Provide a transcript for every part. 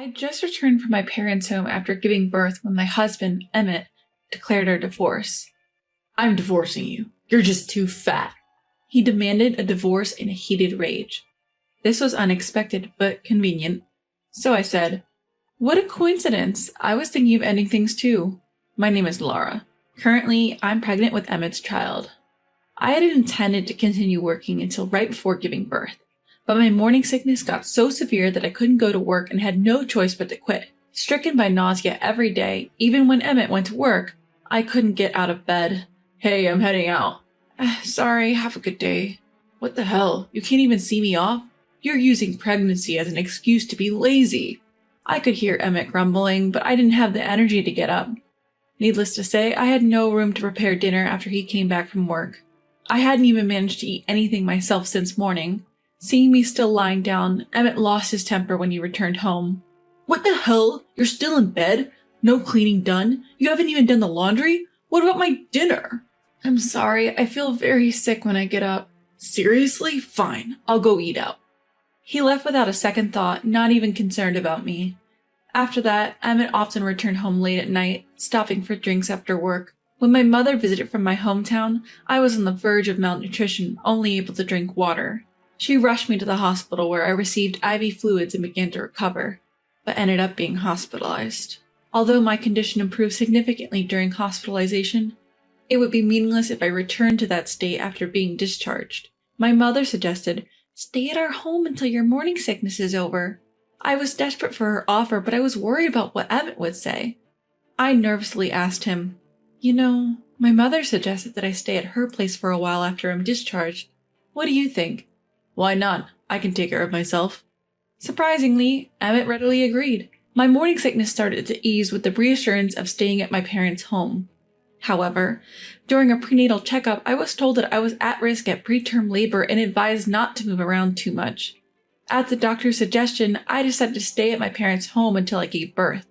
I just returned from my parents' home after giving birth when my husband, Emmett, declared our divorce. I'm divorcing you. You're just too fat. He demanded a divorce in a heated rage. This was unexpected, but convenient. So I said, "What a coincidence. I was thinking of ending things too. My name is Laura. Currently, I'm pregnant with Emmett's child." I had intended to continue working until right before giving birth, but my morning sickness got so severe that I couldn't go to work and had no choice but to quit. Stricken by nausea every day, even when Emmett went to work, I couldn't get out of bed. Hey, I'm heading out. Sorry, have a good day. What the hell? You can't even see me off? You're using pregnancy as an excuse to be lazy. I could hear Emmett grumbling, but I didn't have the energy to get up. Needless to say, I had no room to prepare dinner after he came back from work. I hadn't even managed to eat anything myself since morning. Seeing me still lying down, Emmett lost his temper when he returned home. What the hell? You're still in bed? No cleaning done? You haven't even done the laundry? What about my dinner? I'm sorry, I feel very sick when I get up. Seriously? Fine, I'll go eat out. He left without a second thought, not even concerned about me. After that, Emmett often returned home late at night, stopping for drinks after work. When my mother visited from my hometown, I was on the verge of malnutrition, only able to drink water. She rushed me to the hospital where I received IV fluids and began to recover, but ended up being hospitalized. Although my condition improved significantly during hospitalization, it would be meaningless if I returned to that state after being discharged. My mother suggested, "Stay at our home until your morning sickness is over." I was desperate for her offer, but I was worried about what Emmett would say. I nervously asked him, "My mother suggested that I stay at her place for a while after I'm discharged. What do you think?" Why not? I can take care of myself. Surprisingly, Emmett readily agreed. My morning sickness started to ease with the reassurance of staying at my parents' home. However, during a prenatal checkup, I was told that I was at risk at preterm labor and advised not to move around too much. At the doctor's suggestion, I decided to stay at my parents' home until I gave birth.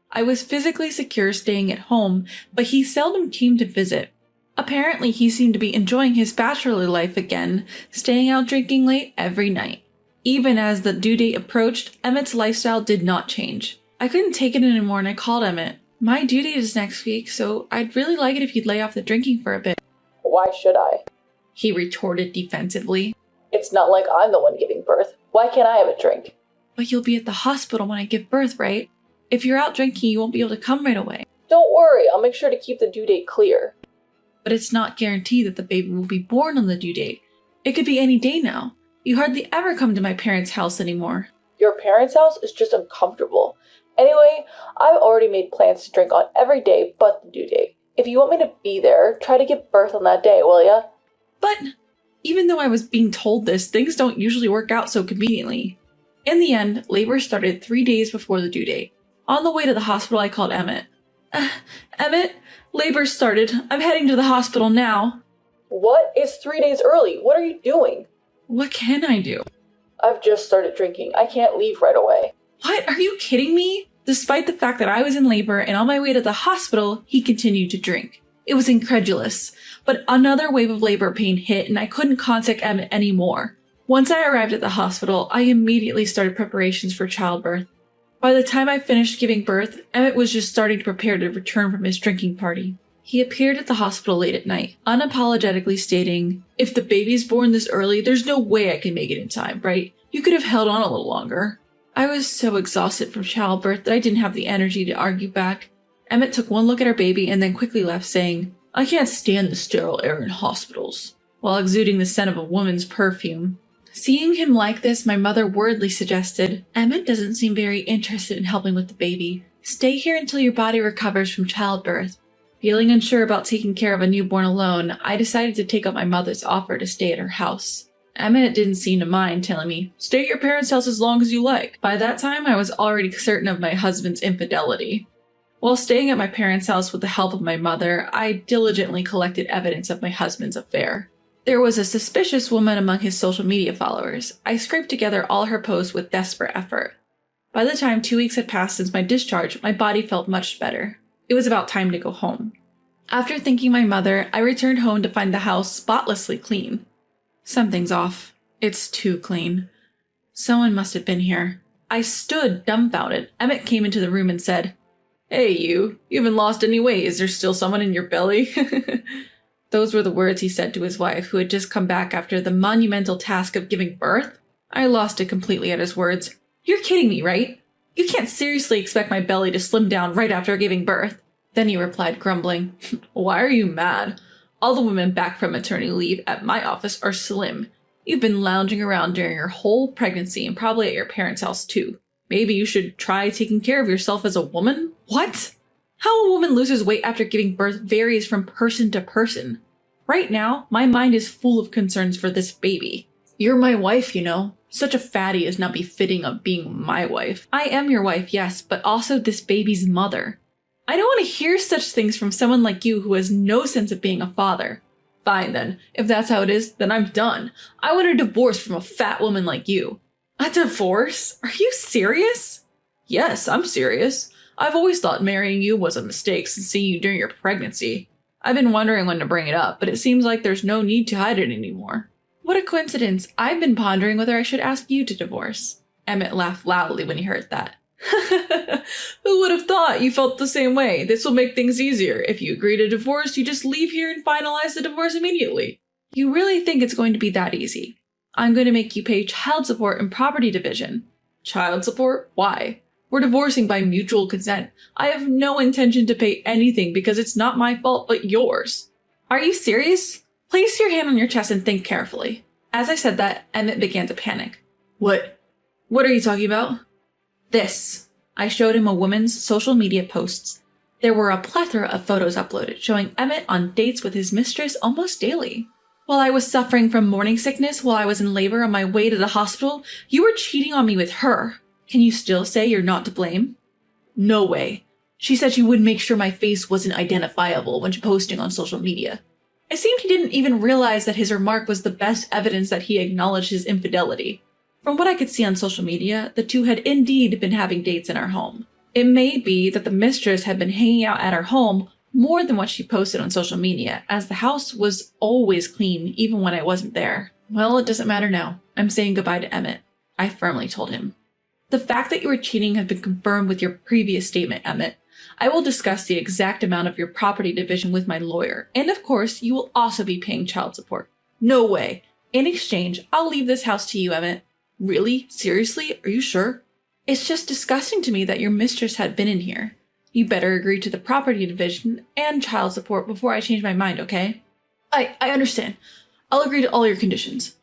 I was physically secure staying at home, but he seldom came to visit. Apparently, he seemed to be enjoying his bachelor life again, staying out drinking late every night. Even as the due date approached, Emmett's lifestyle did not change. I couldn't take it anymore and I called Emmett. "My due date is next week, so I'd really like it if you'd lay off the drinking for a bit." "Why should I?" he retorted defensively. "It's not like I'm the one giving birth. Why can't I have a drink?" "But you'll be at the hospital when I give birth, right? If you're out drinking, you won't be able to come right away." "Don't worry, I'll make sure to keep the due date clear." "But it's not guaranteed that the baby will be born on the due date. It could be any day now. You hardly ever come to my parents' house anymore." "Your parents' house is just uncomfortable. Anyway, I've already made plans to drink on every day but the due date. If you want me to be there, try to give birth on that day, will ya?" But even though I was being told this, things don't usually work out so conveniently. In the end, labor started 3 days before the due date. On the way to the hospital, I called Emmett. Emmett, labor started. I'm heading to the hospital now." "What? It's 3 days early. What are you doing?" "What can I do?" "I've just started drinking. I can't leave right away." "What? Are you kidding me?" Despite the fact that I was in labor and on my way to the hospital, he continued to drink. It was incredulous, but another wave of labor pain hit and I couldn't contact Emmett anymore. Once I arrived at the hospital, I immediately started preparations for childbirth. By the time I finished giving birth, Emmett was just starting to prepare to return from his drinking party. He appeared at the hospital late at night, unapologetically stating, "If the baby's born this early, there's no way I can make it in time, right? You could have held on a little longer." I was so exhausted from childbirth that I didn't have the energy to argue back. Emmett took one look at our baby and then quickly left, saying, "I can't stand the sterile air in hospitals," while exuding the scent of a woman's perfume. Seeing him like this, my mother worriedly suggested, "Emmett doesn't seem very interested in helping with the baby. Stay here until your body recovers from childbirth." Feeling unsure about taking care of a newborn alone, I decided to take up my mother's offer to stay at her house. Emmett didn't seem to mind telling me, "Stay at your parents' house as long as you like." By that time, I was already certain of my husband's infidelity. While staying at my parents' house with the help of my mother, I diligently collected evidence of my husband's affair. There was a suspicious woman among his social media followers. I scraped together all her posts with desperate effort. By the time 2 weeks had passed since my discharge, my body felt much better. It was about time to go home. After thanking my mother, I returned home to find the house spotlessly clean. Something's off. It's too clean. Someone must have been here. I stood dumbfounded. Emmett came into the room and said, "Hey, you haven't lost any weight. Is there still someone in your belly?" Those were the words he said to his wife, who had just come back after the monumental task of giving birth. I lost it completely at his words. "You're kidding me, right? You can't seriously expect my belly to slim down right after giving birth." Then he replied, grumbling, "Why are you mad? All the women back from maternity leave at my office are slim. You've been lounging around during your whole pregnancy and probably at your parents' house too. Maybe you should try taking care of yourself as a woman?" What? How a woman loses weight after giving birth varies from person to person. Right now, my mind is full of concerns for this baby. You're my wife, you know. Such a fatty is not befitting of being my wife. I am your wife, yes, but also this baby's mother. I don't want to hear such things from someone like you who has no sense of being a father. Fine then, if that's how it is, then I'm done. I want a divorce from a fat woman like you. A divorce? Are you serious? Yes, I'm serious. I've always thought marrying you was a mistake since seeing you during your pregnancy. I've been wondering when to bring it up, but it seems like there's no need to hide it anymore. What a coincidence. I've been pondering whether I should ask you to divorce. Emmett laughed loudly when he heard that. Who would have thought you felt the same way? This will make things easier. If you agree to divorce, you just leave here and finalize the divorce immediately. You really think it's going to be that easy? I'm going to make you pay child support and property division. Child support? Why? We're divorcing by mutual consent. I have no intention to pay anything because it's not my fault but yours. Are you serious? Place your hand on your chest and think carefully. As I said that, Emmett began to panic. What? What are you talking about? This. I showed him a woman's social media posts. There were a plethora of photos uploaded showing Emmett on dates with his mistress almost daily. While I was suffering from morning sickness while I was in labor on my way to the hospital, you were cheating on me with her. Can you still say you're not to blame? No way. She said she would make sure my face wasn't identifiable when posting on social media. It seemed he didn't even realize that his remark was the best evidence that he acknowledged his infidelity. From what I could see on social media, the two had indeed been having dates in our home. It may be that the mistress had been hanging out at our home more than what she posted on social media, as the house was always clean even when I wasn't there. Well, it doesn't matter now. I'm saying goodbye to Emmett, I firmly told him. The fact that you were cheating has been confirmed with your previous statement, Emmett. I will discuss the exact amount of your property division with my lawyer, and of course, you will also be paying child support. No way. In exchange, I'll leave this house to you, Emmett. Really? Seriously? Are you sure? It's just disgusting to me that your mistress had been in here. You better agree to the property division and child support before I change my mind, okay? I understand. I'll agree to all your conditions.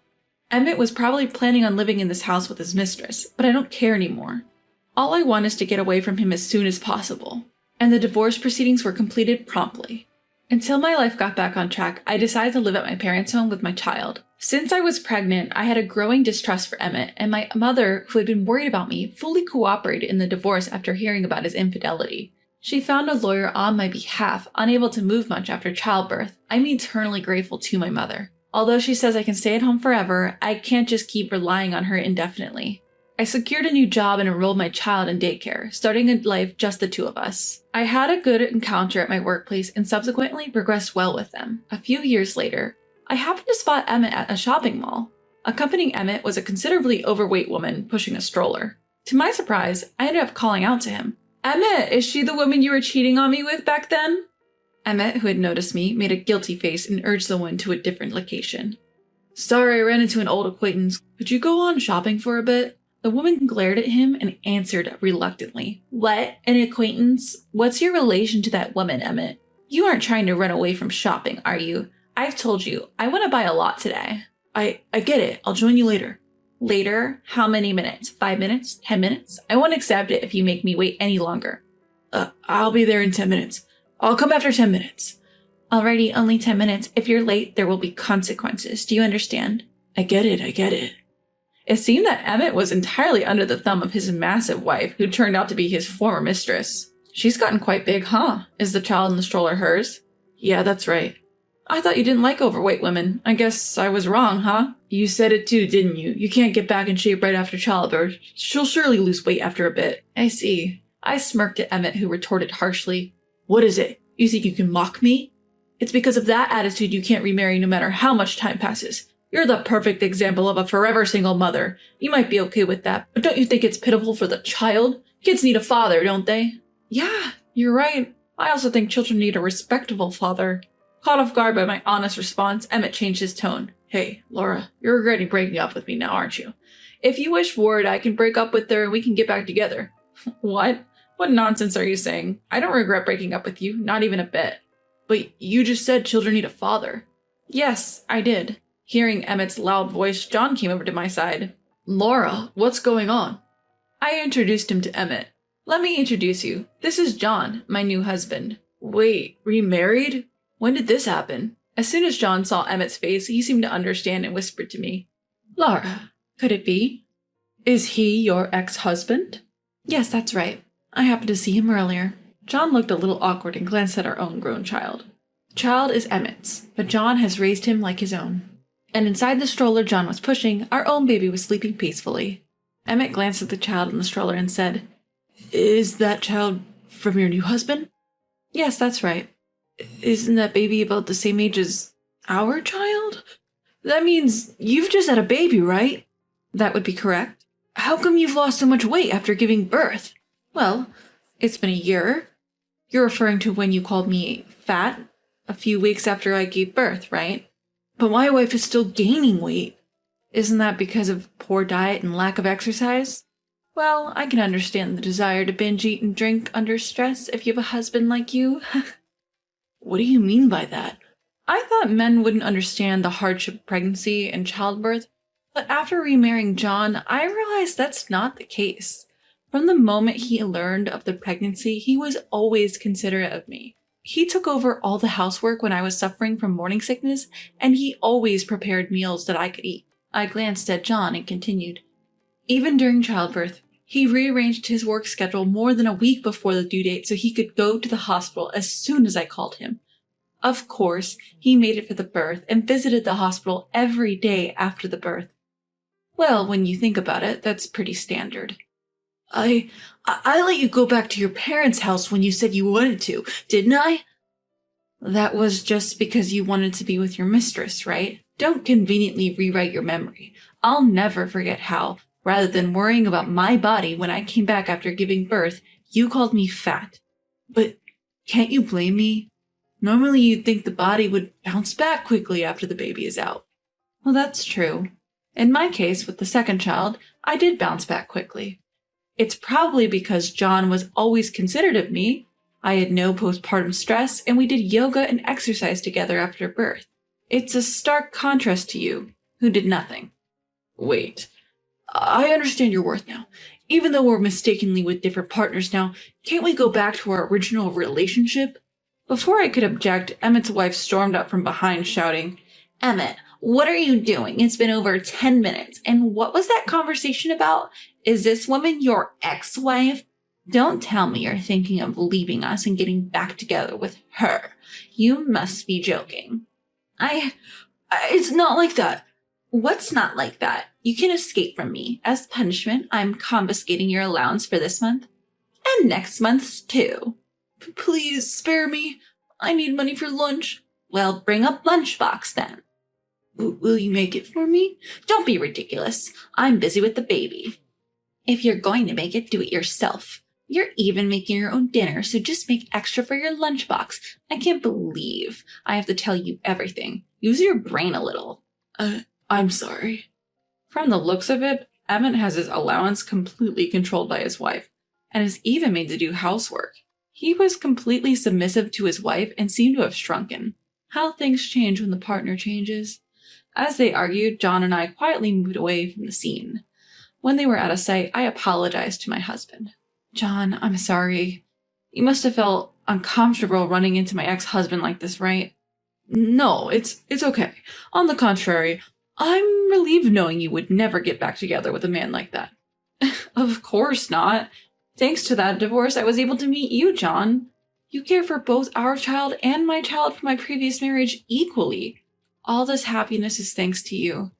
Emmett was probably planning on living in this house with his mistress, but I don't care anymore. All I want is to get away from him as soon as possible. And the divorce proceedings were completed promptly. Until my life got back on track, I decided to live at my parents' home with my child. Since I was pregnant, I had a growing distrust for Emmett, and my mother, who had been worried about me, fully cooperated in the divorce after hearing about his infidelity. She found a lawyer on my behalf, unable to move much after childbirth. I'm eternally grateful to my mother. Although she says I can stay at home forever, I can't just keep relying on her indefinitely. I secured a new job and enrolled my child in daycare, starting a life just the two of us. I had a good encounter at my workplace and subsequently progressed well with them. A few years later, I happened to spot Emmett at a shopping mall. Accompanying Emmett was a considerably overweight woman pushing a stroller. To my surprise, I ended up calling out to him. Emmett, is she the woman you were cheating on me with back then? Emmett, who had noticed me, made a guilty face and urged the woman to a different location. Sorry, I ran into an old acquaintance. Could you go on shopping for a bit? The woman glared at him and answered reluctantly. What? An acquaintance? What's your relation to that woman, Emmett? You aren't trying to run away from shopping, are you? I've told you, I want to buy a lot today. I get it. I'll join you later. Later? How many minutes? 5 minutes? 10 minutes? I won't accept it if you make me wait any longer. I'll be there in 10 minutes. I'll come after 10 minutes. Alrighty, only 10 minutes. If you're late, there will be consequences. Do you understand? I get it. It seemed that Emmett was entirely under the thumb of his massive wife, who turned out to be his former mistress. She's gotten quite big, huh? Is the child in the stroller hers? Yeah, that's right. I thought you didn't like overweight women. I guess I was wrong, huh? You said it too, didn't you? You can't get back in shape right after childbirth. She'll surely lose weight after a bit. I see. I smirked at Emmett, who retorted harshly. What is it? You think you can mock me? It's because of that attitude you can't remarry no matter how much time passes. You're the perfect example of a forever single mother. You might be okay with that, but don't you think it's pitiful for the child? Kids need a father, don't they? Yeah, you're right. I also think children need a respectable father. Caught off guard by my honest response, Emmett changed his tone. Hey, Laura, you're regretting breaking up with me now, aren't you? If you wish for it, I can break up with her and we can get back together. What? What nonsense are you saying? I don't regret breaking up with you, not even a bit. But you just said children need a father. Yes, I did. Hearing Emmett's loud voice, John came over to my side. Laura, what's going on? I introduced him to Emmett. Let me introduce you. This is John, my new husband. Wait, remarried? When did this happen? As soon as John saw Emmett's face, he seemed to understand and whispered to me. Laura, could it be? Is he your ex-husband? Yes, that's right. I happened to see him earlier. John looked a little awkward and glanced at our own grown child. The child is Emmett's, but John has raised him like his own. And inside the stroller John was pushing, our own baby was sleeping peacefully. Emmett glanced at the child in the stroller and said, Is that child from your new husband? Yes, that's right. Isn't that baby about the same age as our child? That means you've just had a baby, right? That would be correct. How come you've lost so much weight after giving birth? Well, it's been a year. You're referring to when you called me fat a few weeks after I gave birth, right? But my wife is still gaining weight. Isn't that because of poor diet and lack of exercise? Well, I can understand the desire to binge eat and drink under stress if you have a husband like you. What do you mean by that? I thought men wouldn't understand the hardship of pregnancy and childbirth, but after remarrying John, I realized that's not the case. From the moment he learned of the pregnancy, he was always considerate of me. He took over all the housework when I was suffering from morning sickness, and he always prepared meals that I could eat. I glanced at John and continued. Even during childbirth, he rearranged his work schedule more than a week before the due date so he could go to the hospital as soon as I called him. Of course, he made it for the birth and visited the hospital every day after the birth. Well, when you think about it, that's pretty standard. I let you go back to your parents' house when you said you wanted to, didn't I? That was just because you wanted to be with your mistress, right? Don't conveniently rewrite your memory. I'll never forget how, rather than worrying about my body when I came back after giving birth, you called me fat. But can't you blame me? Normally you'd think the body would bounce back quickly after the baby is out. Well, that's true. In my case, with the second child, I did bounce back quickly. It's probably because John was always considerate of me. I had no postpartum stress, and we did yoga and exercise together after birth. It's a stark contrast to you, who did nothing. Wait, I understand your worth now. Even though we're mistakenly with different partners now, can't we go back to our original relationship? Before I could object, Emmett's wife stormed up from behind, shouting, Emmett, what are you doing? It's been over 10 minutes. And what was that conversation about? Is this woman your ex-wife? Don't tell me you're thinking of leaving us and getting back together with her. You must be joking. It's not like that. What's not like that? You can escape from me. As punishment, I'm confiscating your allowance for this month. And next month's too. Please spare me. I need money for lunch. Well, bring a lunchbox then. Will you make it for me? Don't be ridiculous. I'm busy with the baby. If you're going to make it, do it yourself. You're even making your own dinner, so just make extra for your lunchbox. I can't believe I have to tell you everything. Use your brain a little. I'm sorry. From the looks of it, Emmett has his allowance completely controlled by his wife, and is even made to do housework. He was completely submissive to his wife and seemed to have shrunken. How things change when the partner changes. As they argued, John and I quietly moved away from the scene. When they were out of sight, I apologized to my husband. John, I'm sorry. You must have felt uncomfortable running into my ex-husband like this, right? No, it's okay. On the contrary, I'm relieved knowing you would never get back together with a man like that. Of course not. Thanks to that divorce, I was able to meet you, John. You care for both our child and my child from my previous marriage equally. All this happiness is thanks to you.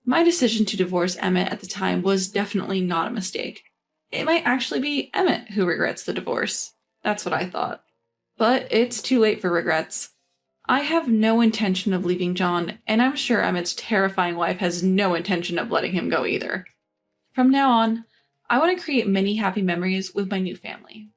My decision to divorce Emmett at the time was definitely not a mistake. It might actually be Emmett who regrets the divorce. That's what I thought. But it's too late for regrets. I have no intention of leaving John, and I'm sure Emmett's terrifying wife has no intention of letting him go either. From now on, I want to create many happy memories with my new family.